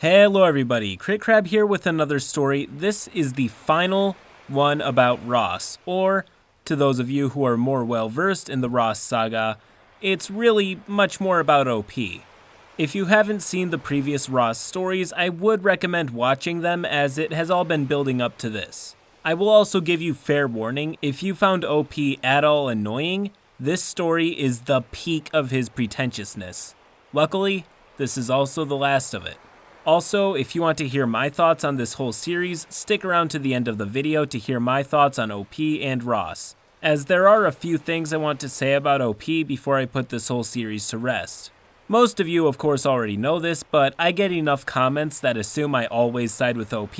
Hello everybody, CritCrab here with another story. This is the final one about Ross, or to those of you who are more well versed in the Ross saga, it's really much more about OP. If you haven't seen the previous Ross stories, I would recommend watching them as it has all been building up to this. I will also give you fair warning, if you found OP at all annoying, this story is the peak of his pretentiousness. Luckily, this is also the last of it. Also, if you want to hear my thoughts on this whole series, stick around to the end of the video to hear my thoughts on OP and Ross, as there are a few things I want to say about OP before I put this whole series to rest. Most of you of course already know this, but I get enough comments that assume I always side with OP,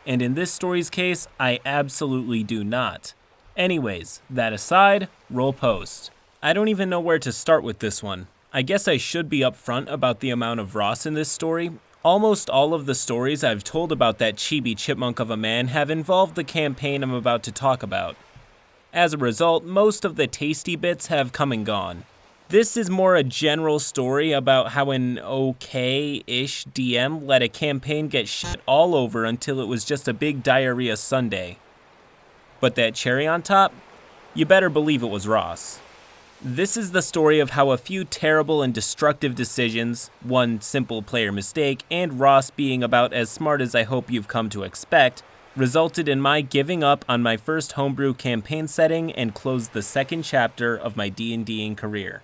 and in this story's case, I absolutely do not. Anyways, that aside, roll post. I don't even know where to start with this one. I guess I should be upfront about the amount of Ross in this story. Almost all of the stories I've told about that chibi chipmunk of a man have involved the campaign I'm about to talk about. As a result, most of the tasty bits have come and gone. This is more a general story about how an okay-ish DM let a campaign get shit all over until it was just a big diarrhea sundae. But that cherry on top? You better believe it was Ross. This is the story of how a few terrible and destructive decisions, one simple player mistake, and Ross being about as smart as I hope you've come to expect, resulted in my giving up on my first homebrew campaign setting and closed the second chapter of my D&Ding career.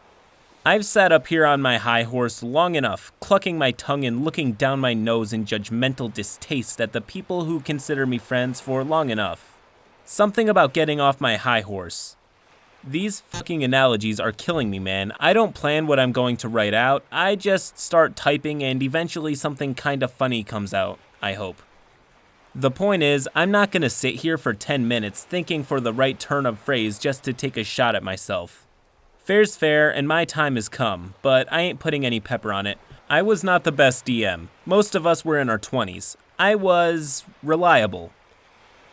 I've sat up here on my high horse long enough, clucking my tongue and looking down my nose in judgmental distaste at the people who consider me friends for long enough. Something about getting off my high horse. These fucking analogies are killing me, man. I don't plan what I'm going to write out, I just start typing and eventually something kinda funny comes out, I hope. The point is, I'm not gonna sit here for 10 minutes thinking for the right turn of phrase just to take a shot at myself. Fair's fair, and my time has come, but I ain't putting any pepper on it. I was not the best DM. Most of us were in our 20s. I was reliable.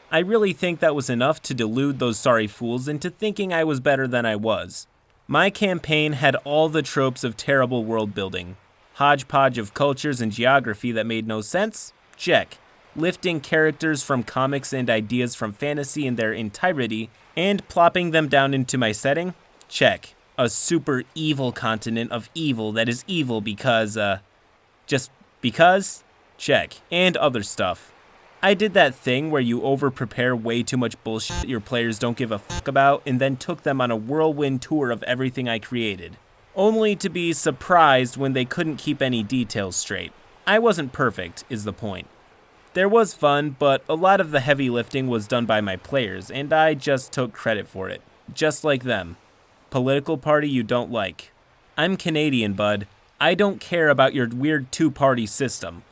I really think that was enough to delude those sorry fools into thinking I was better than I was. My campaign had all the tropes of terrible world building. Hodgepodge of cultures and geography that made no sense? Check. Lifting characters from comics and ideas from fantasy in their entirety and plopping them down into my setting? Check. A super evil continent of evil that is evil because, just because? Check. And other stuff. I did that thing where you over-prepare way too much bullshit your players don't give a fuck about and then took them on a whirlwind tour of everything I created, only to be surprised when they couldn't keep any details straight. I wasn't perfect, is the point. There was fun, but a lot of the heavy lifting was done by my players, and I just took credit for it. Just like them. Political party you don't like. I'm Canadian, bud. I don't care about your weird two-party system.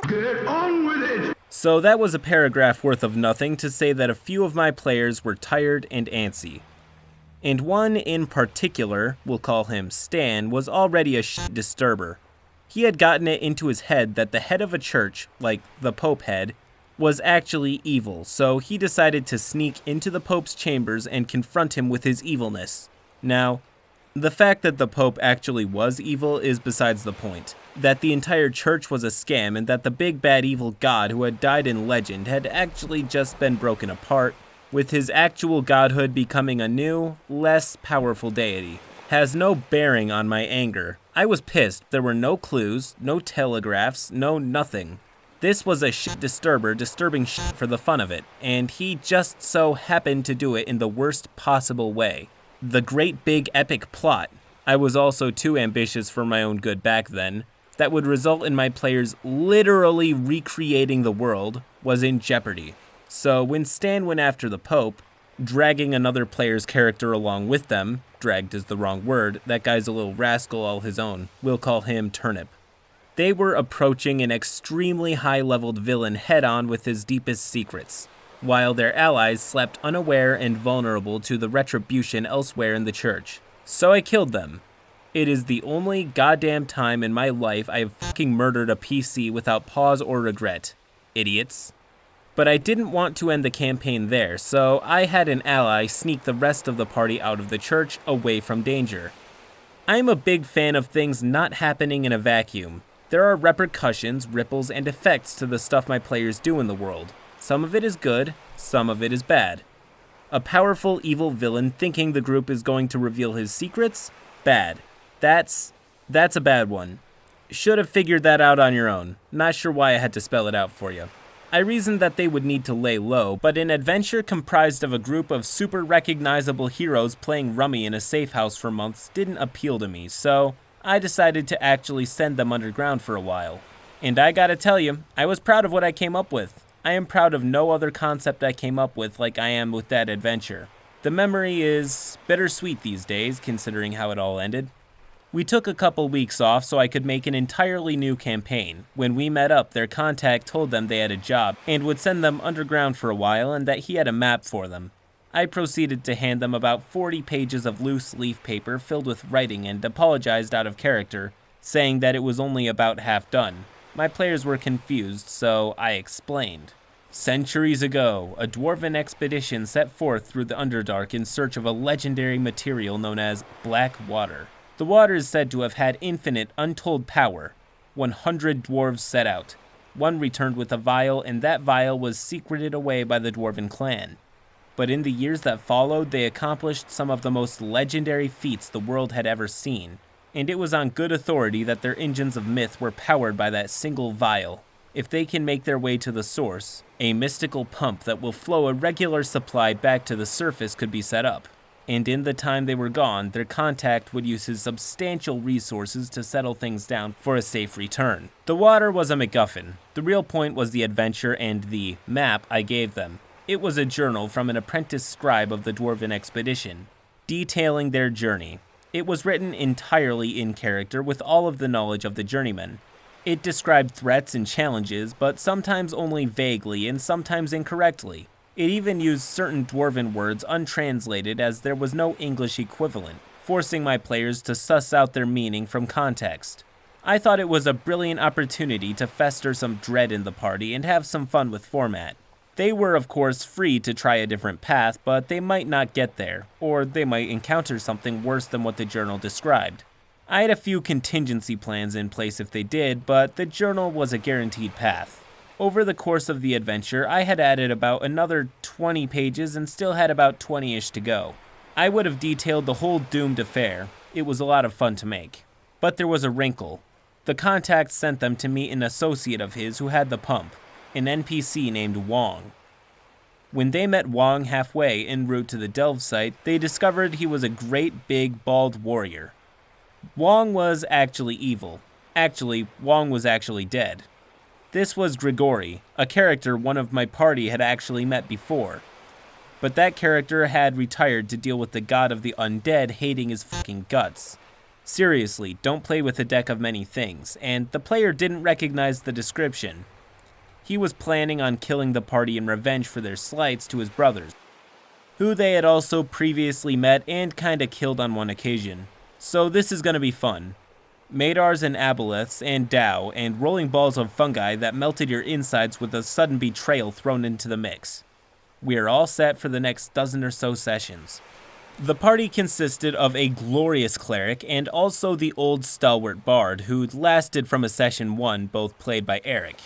Get on with it! So that was a paragraph worth of nothing to say that a few of my players were tired and antsy. And one in particular, we'll call him Stan, was already a shit disturber. He had gotten it into his head that the head of a church, like the Pope head, was actually evil, so he decided to sneak into the Pope's chambers and confront him with his evilness. Now, the fact that the Pope actually was evil is besides the point. That the entire church was a scam and that the big bad evil god who had died in legend had actually just been broken apart, with his actual godhood becoming a new, less powerful deity, has no bearing on my anger. I was pissed. There were no clues, no telegraphs, no nothing. This was a shit disturber disturbing shit for the fun of it, and he just so happened to do it in the worst possible way. The great big epic plot, I was also too ambitious for my own good back then, that would result in my players literally recreating the world, was in jeopardy. So when Stan went after the Pope, dragging another player's character along with them, dragged is the wrong word, that guy's a little rascal all his own, we'll call him Turnip. They were approaching an extremely high-leveled villain head-on with his deepest secrets, while their allies slept unaware and vulnerable to the retribution elsewhere in the church. So I killed them. It is the only goddamn time in my life I have fucking murdered a PC without pause or regret. Idiots. But I didn't want to end the campaign there, so I had an ally sneak the rest of the party out of the church away from danger. I'm a big fan of things not happening in a vacuum. There are repercussions, ripples, and effects to the stuff my players do in the world. Some of it is good, some of it is bad. A powerful evil villain thinking the group is going to reveal his secrets? Bad. That's a bad one. Should have figured that out on your own. Not sure why I had to spell it out for you. I reasoned that they would need to lay low, but an adventure comprised of a group of super recognizable heroes playing rummy in a safe house for months didn't appeal to me, so I decided to actually send them underground for a while. And I gotta tell you, I was proud of what I came up with. I am proud of no other concept I came up with like I am with that adventure. The memory is bittersweet these days, considering how it all ended. We took a couple weeks off so I could make an entirely new campaign. When we met up, their contact told them they had a job and would send them underground for a while and that he had a map for them. I proceeded to hand them about 40 pages of loose leaf paper filled with writing and apologized out of character, saying that it was only about half done. My players were confused, so I explained. Centuries ago, a dwarven expedition set forth through the Underdark in search of a legendary material known as black water. The water is said to have had infinite, untold power. 100 dwarves set out. One returned with a vial, and that vial was secreted away by the dwarven clan. But in the years that followed, they accomplished some of the most legendary feats the world had ever seen, and it was on good authority that their engines of myth were powered by that single vial. If they can make their way to the source, a mystical pump that will flow a regular supply back to the surface could be set up. And in the time they were gone, their contact would use his substantial resources to settle things down for a safe return. The water was a MacGuffin. The real point was the adventure and the map I gave them. It was a journal from an apprentice scribe of the dwarven expedition, detailing their journey. It was written entirely in character with all of the knowledge of the journeyman. It described threats and challenges, but sometimes only vaguely and sometimes incorrectly. It even used certain dwarven words untranslated as there was no English equivalent, forcing my players to suss out their meaning from context. I thought it was a brilliant opportunity to fester some dread in the party and have some fun with format. They were, of course, free to try a different path, but they might not get there, or they might encounter something worse than what the journal described. I had a few contingency plans in place if they did, but the journal was a guaranteed path. Over the course of the adventure, I had added about another 20 pages and still had about 20-ish to go. I would have detailed the whole doomed affair. It was a lot of fun to make. But there was a wrinkle. The contact sent them to meet an associate of his who had the pump, an NPC named Wong. When they met Wong halfway en route to the Delve site, they discovered he was a great big bald warrior. Wong was actually evil. Actually, Wong was actually dead. This was Grigori, a character one of my party had actually met before. But that character had retired to deal with the god of the undead hating his fucking guts. Seriously, don't play with a deck of many things, and the player didn't recognize the description. He was planning on killing the party in revenge for their slights to his brothers, who they had also previously met and kinda killed on one occasion. So this is gonna be fun. Madars and aboleths and Dow and rolling balls of fungi that melted your insides with a sudden betrayal thrown into the mix. We are all set for the next dozen or so sessions. The party consisted of a glorious cleric and also the old stalwart bard who'd lasted from a session 1, both played by Eric.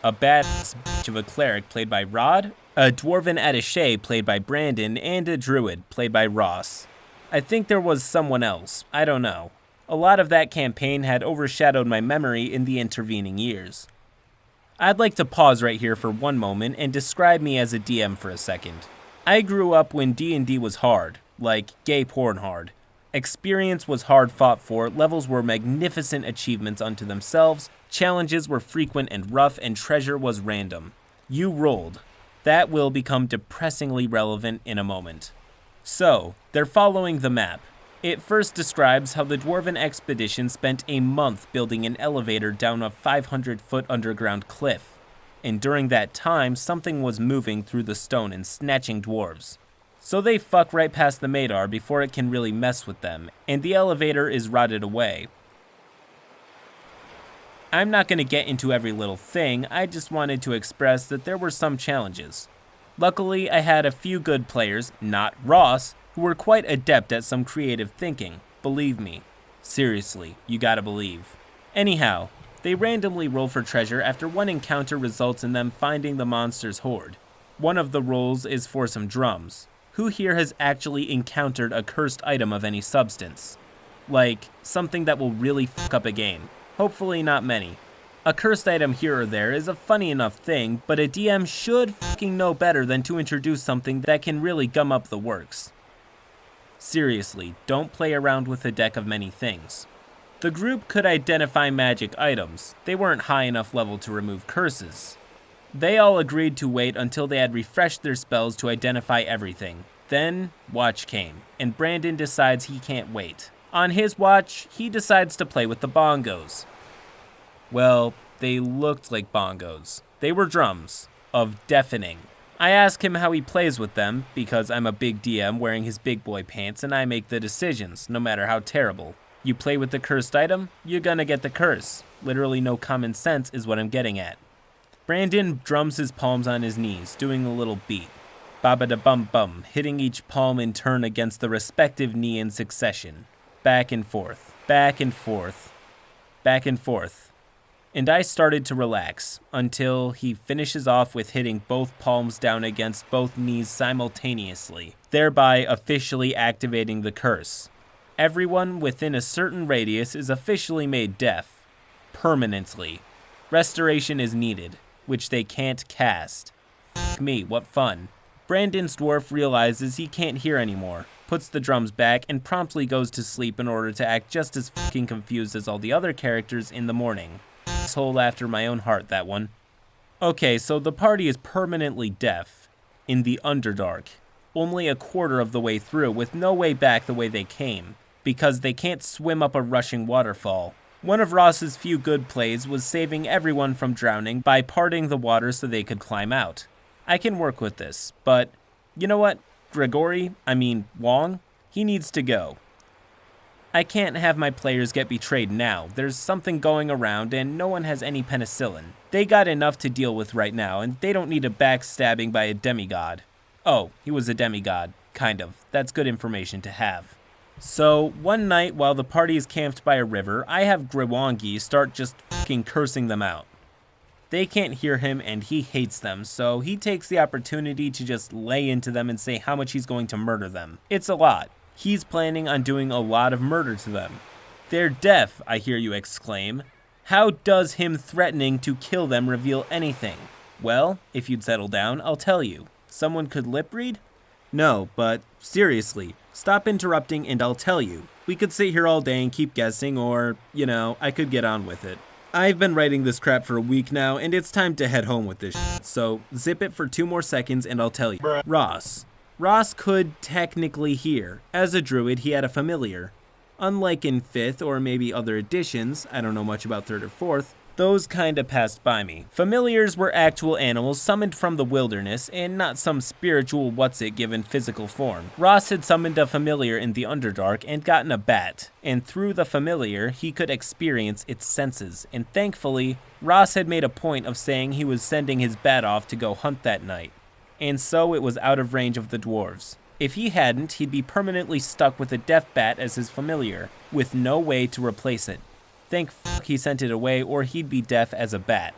A badass bitch of a cleric played by Rod, a dwarven attaché played by Brandon, and a druid played by Ross. I think there was someone else, I don't know. A lot of that campaign had overshadowed my memory in the intervening years. I'd like to pause right here for one moment and describe me as a DM for a second. I grew up when D&D was hard, like gay porn hard. Experience was hard fought for, levels were magnificent achievements unto themselves, challenges were frequent and rough, and treasure was random. You rolled. That will become depressingly relevant in a moment. So, they're following the map. It first describes how the dwarven expedition spent a month building an elevator down a 500-foot underground cliff, and during that time, something was moving through the stone and snatching dwarves. So they fuck right past the Madar before it can really mess with them, and the elevator is rotted away. I'm not going to get into every little thing, I just wanted to express that there were some challenges. Luckily, I had a few good players, not Ross, who were quite adept at some creative thinking, believe me. Seriously, you gotta believe. Anyhow, they randomly roll for treasure after one encounter results in them finding the monster's hoard. One of the rolls is for some drums. Who here has actually encountered a cursed item of any substance? Like, something that will really fuck up a game. Hopefully not many. A cursed item here or there is a funny enough thing, but a DM should fucking know better than to introduce something that can really gum up the works. Seriously, don't play around with a deck of many things. The group could identify magic items. They weren't high enough level to remove curses. They all agreed to wait until they had refreshed their spells to identify everything. Then, watch came, and Brandon decides he can't wait. On his watch, he decides to play with the bongos. Well, they looked like bongos. They were drums, of deafening. I ask him how he plays with them, because I'm a big DM wearing his big boy pants and I make the decisions, no matter how terrible. You play with the cursed item, you're gonna get the curse. Literally no common sense is what I'm getting at. Brandon drums his palms on his knees, doing a little beat. Baba-da-bum-bum, hitting each palm in turn against the respective knee in succession. Back and forth, back and forth, back and forth. And I started to relax, until he finishes off with hitting both palms down against both knees simultaneously, thereby officially activating the curse. Everyone within a certain radius is officially made deaf. Permanently. Restoration is needed, which they can't cast. F me, what fun. Brandon's dwarf realizes he can't hear anymore, puts the drums back, and promptly goes to sleep in order to act just as fucking confused as all the other characters in the morning. Asshole after my own heart, that one. Okay, so the party is permanently deaf. In the Underdark. Only a quarter of the way through, with no way back the way they came, because they can't swim up a rushing waterfall. One of Ross's few good plays was saving everyone from drowning by parting the water so they could climb out. I can work with this, but you know what? Wong, he needs to go. I can't have my players get betrayed now. There's something going around and no one has any penicillin. They got enough to deal with right now and they don't need a backstabbing by a demigod. Oh, he was a demigod. Kind of. That's good information to have. So, one night while the party is camped by a river, I have Griwangi start just fucking cursing them out. They can't hear him and he hates them, so he takes the opportunity to just lay into them and say how much he's going to murder them. It's a lot. He's planning on doing a lot of murder to them. They're deaf, I hear you exclaim. How does him threatening to kill them reveal anything? Well, if you'd settle down, I'll tell you. Someone could lip read? No, but seriously, stop interrupting and I'll tell you. We could sit here all day and keep guessing, or, I could get on with it. I've been writing this crap for a week now, and it's time to head home with this shit, so zip it for 2 more seconds and I'll tell you. Ross. Ross could technically hear. As a druid, he had a familiar. Unlike in 5th or maybe other editions, I don't know much about 3rd or 4th, those kinda passed by me. Familiars were actual animals summoned from the wilderness and not some spiritual what's-it given physical form. Ross had summoned a familiar in the Underdark and gotten a bat, and through the familiar, he could experience its senses, and thankfully, Ross had made a point of saying he was sending his bat off to go hunt that night. And so it was out of range of the dwarves. If he hadn't, he'd be permanently stuck with a deaf bat as his familiar, with no way to replace it. Thank fuck he sent it away or he'd be deaf as a bat.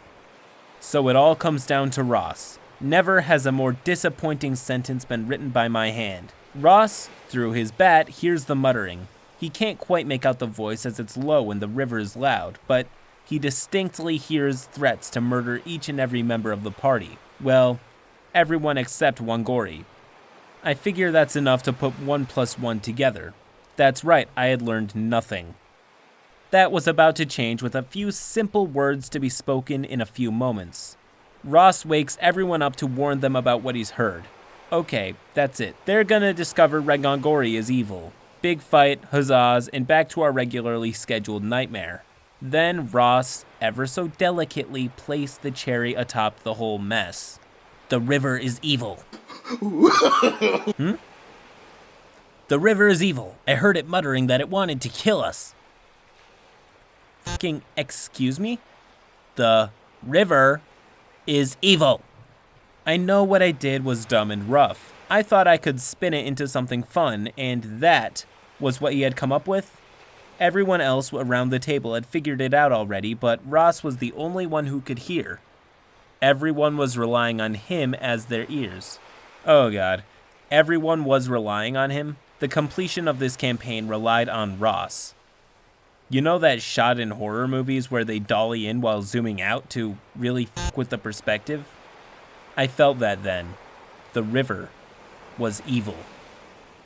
So it all comes down to Ross. Never has a more disappointing sentence been written by my hand. Ross, through his bat, hears the muttering. He can't quite make out the voice as it's low and the river is loud, but he distinctly hears threats to murder each and every member of the party. Well, everyone except Wangori. I figure that's enough to put 1 + 1 together. That's right, I had learned nothing. That was about to change with a few simple words to be spoken in a few moments. Ross wakes everyone up to warn them about what he's heard. Okay, that's it. They're gonna discover Regongori is evil. Big fight, huzzahs, and back to our regularly scheduled nightmare. Then Ross, ever so delicately, placed the cherry atop the whole mess. The river is evil. The river is evil. I heard it muttering that it wanted to kill us. Fucking excuse me? The river is evil. I know what I did was dumb and rough. I thought I could spin it into something fun, and that was what he had come up with? Everyone else around the table had figured it out already, but Ross was the only one who could hear. Everyone was relying on him as their ears. Oh god. Everyone was relying on him? The completion of this campaign relied on Ross. You know that shot in horror movies where they dolly in while zooming out to really f with the perspective? I felt that then. The river was evil.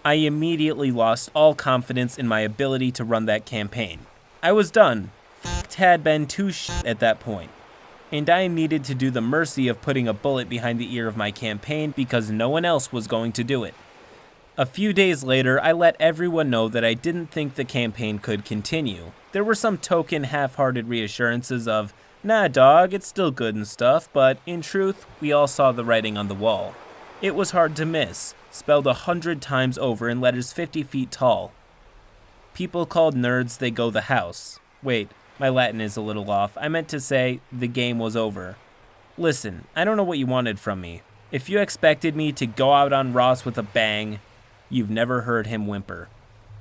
I immediately lost all confidence in my ability to run that campaign. I was done. F had been too shit at that point. And I needed to do the mercy of putting a bullet behind the ear of my campaign because no one else was going to do it. A few days later, I let everyone know that I didn't think the campaign could continue. There were some token half-hearted reassurances of, nah dog, it's still good and stuff, but in truth, we all saw the writing on the wall. It was hard to miss, spelled 100 times over in letters 50 feet tall. People called nerds they go the house. Wait, my Latin is a little off. I meant to say, the game was over. Listen, I don't know what you wanted from me. If you expected me to go out on Ross with a bang, you've never heard him whimper.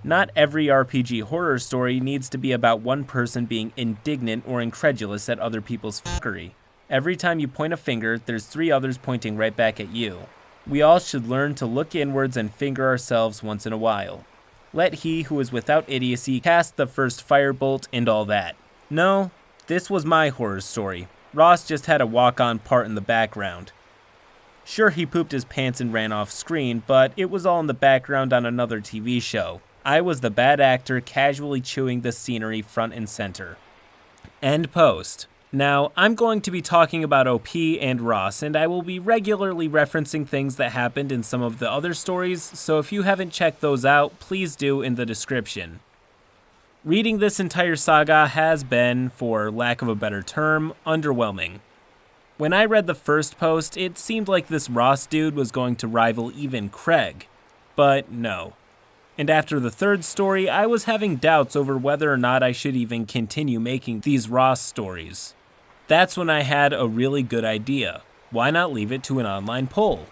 Not every RPG horror story needs to be about one person being indignant or incredulous at other people's fuckery. Every time you point a finger, there's 3 others pointing right back at you. We all should learn to look inwards and finger ourselves once in a while. Let he who is without idiocy cast the first firebolt and all that. No, this was my horror story. Ross just had a walk-on part in the background. Sure, he pooped his pants and ran off screen, but it was all in the background on another TV show. I was the bad actor casually chewing the scenery front and center. End post. Now, I'm going to be talking about OP and Ross, and I will be regularly referencing things that happened in some of the other stories, so if you haven't checked those out, please do in the description. Reading this entire saga has been, for lack of a better term, underwhelming. When I read the first post, it seemed like this Ross dude was going to rival even Craig, but no. And after the third story, I was having doubts over whether or not I should even continue making these Ross stories. That's when I had a really good idea. Why not leave it to an online poll?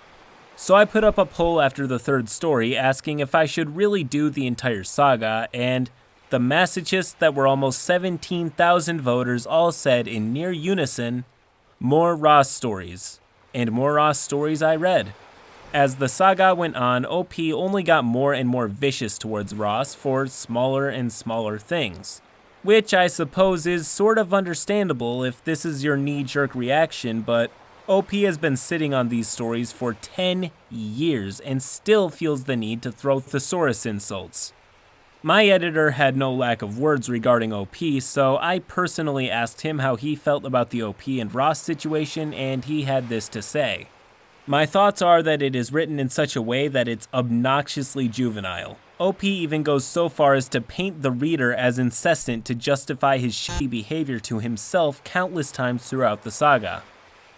So I put up a poll after the third story asking if I should really do the entire saga, and the masochists that were almost 17,000 voters all said in near unison, more Ross stories. And more Ross stories I read. As the saga went on, OP only got more and more vicious towards Ross for smaller and smaller things. Which I suppose is sort of understandable if this is your knee-jerk reaction, but OP has been sitting on these stories for 10 years and still feels the need to throw thesaurus insults. My editor had no lack of words regarding OP, so I personally asked him how he felt about the OP and Ross situation, and he had this to say. My thoughts are that it is written in such a way that it's obnoxiously juvenile. OP even goes so far as to paint the reader as incessant to justify his shitty behavior to himself countless times throughout the saga.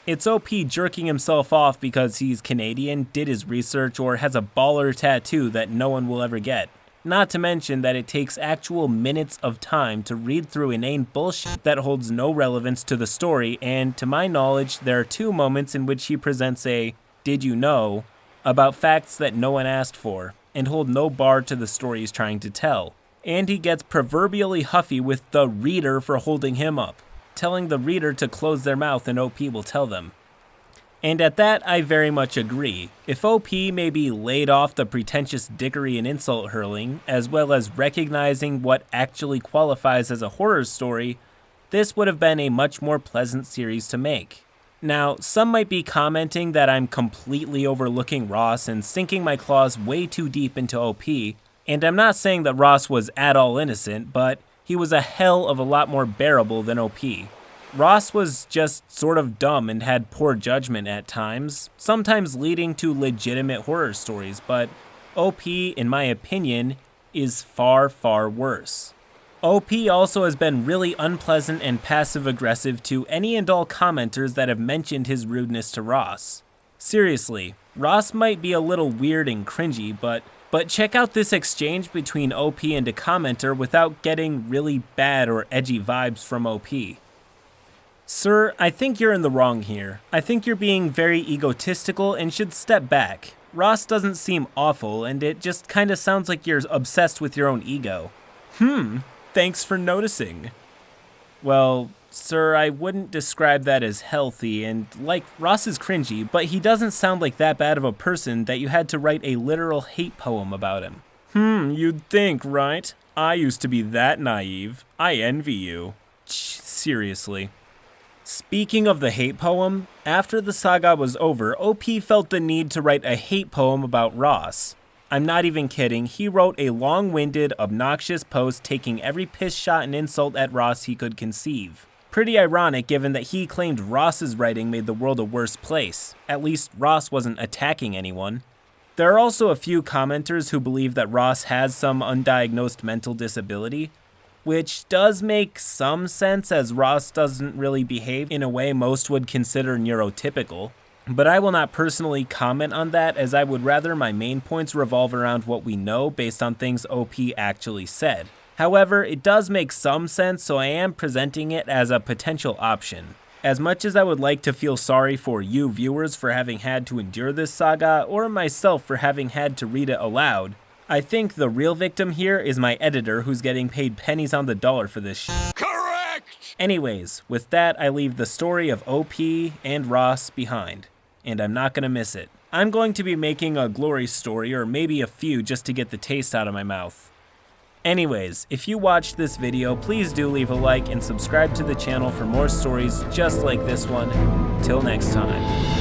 It's OP jerking himself off because he's Canadian, did his research, or has a baller tattoo that no one will ever get. Not to mention that it takes actual minutes of time to read through inane bullshit that holds no relevance to the story, and to my knowledge, there are 2 moments in which he presents a "did you know" about facts that no one asked for, and hold no bar to the story he's trying to tell. And he gets proverbially huffy with the reader for holding him up, telling the reader to close their mouth and OP will tell them. And at that, I very much agree. If OP maybe laid off the pretentious dickery and insult hurling, as well as recognizing what actually qualifies as a horror story, this would have been a much more pleasant series to make. Now, some might be commenting that I'm completely overlooking Ross and sinking my claws way too deep into OP, and I'm not saying that Ross was at all innocent, but he was a hell of a lot more bearable than OP. Ross was just sort of dumb and had poor judgment at times, sometimes leading to legitimate horror stories, but OP, in my opinion, is far, far worse. OP also has been really unpleasant and passive-aggressive to any and all commenters that have mentioned his rudeness to Ross. Seriously, Ross might be a little weird and cringy, but check out this exchange between OP and a commenter without getting really bad or edgy vibes from OP. Sir, I think you're in the wrong here. I think you're being very egotistical and should step back. Ross doesn't seem awful, and it just kinda sounds like you're obsessed with your own ego. Thanks for noticing. Well, sir, I wouldn't describe that as healthy, and like, Ross is cringy, but he doesn't sound like that bad of a person that you had to write a literal hate poem about him. You'd think, right? I used to be that naive. I envy you. Seriously. Speaking of the hate poem, after the saga was over, OP felt the need to write a hate poem about Ross. I'm not even kidding, he wrote a long-winded, obnoxious post taking every piss shot and insult at Ross he could conceive. Pretty ironic given that he claimed Ross's writing made the world a worse place. At least Ross wasn't attacking anyone. There are also a few commenters who believe that Ross has some undiagnosed mental disability, which does make some sense as Ross doesn't really behave in a way most would consider neurotypical. But I will not personally comment on that, as I would rather my main points revolve around what we know based on things OP actually said. However, it does make some sense, so I am presenting it as a potential option. As much as I would like to feel sorry for you viewers for having had to endure this saga, or myself for having had to read it aloud, I think the real victim here is my editor who's getting paid pennies on the dollar for this shit. Correct! Anyways, with that I leave the story of OP and Ross behind, and I'm not gonna miss it. I'm going to be making a glory story, or maybe a few just to get the taste out of my mouth. Anyways, if you watched this video, please do leave a like and subscribe to the channel for more stories just like this one. Till next time.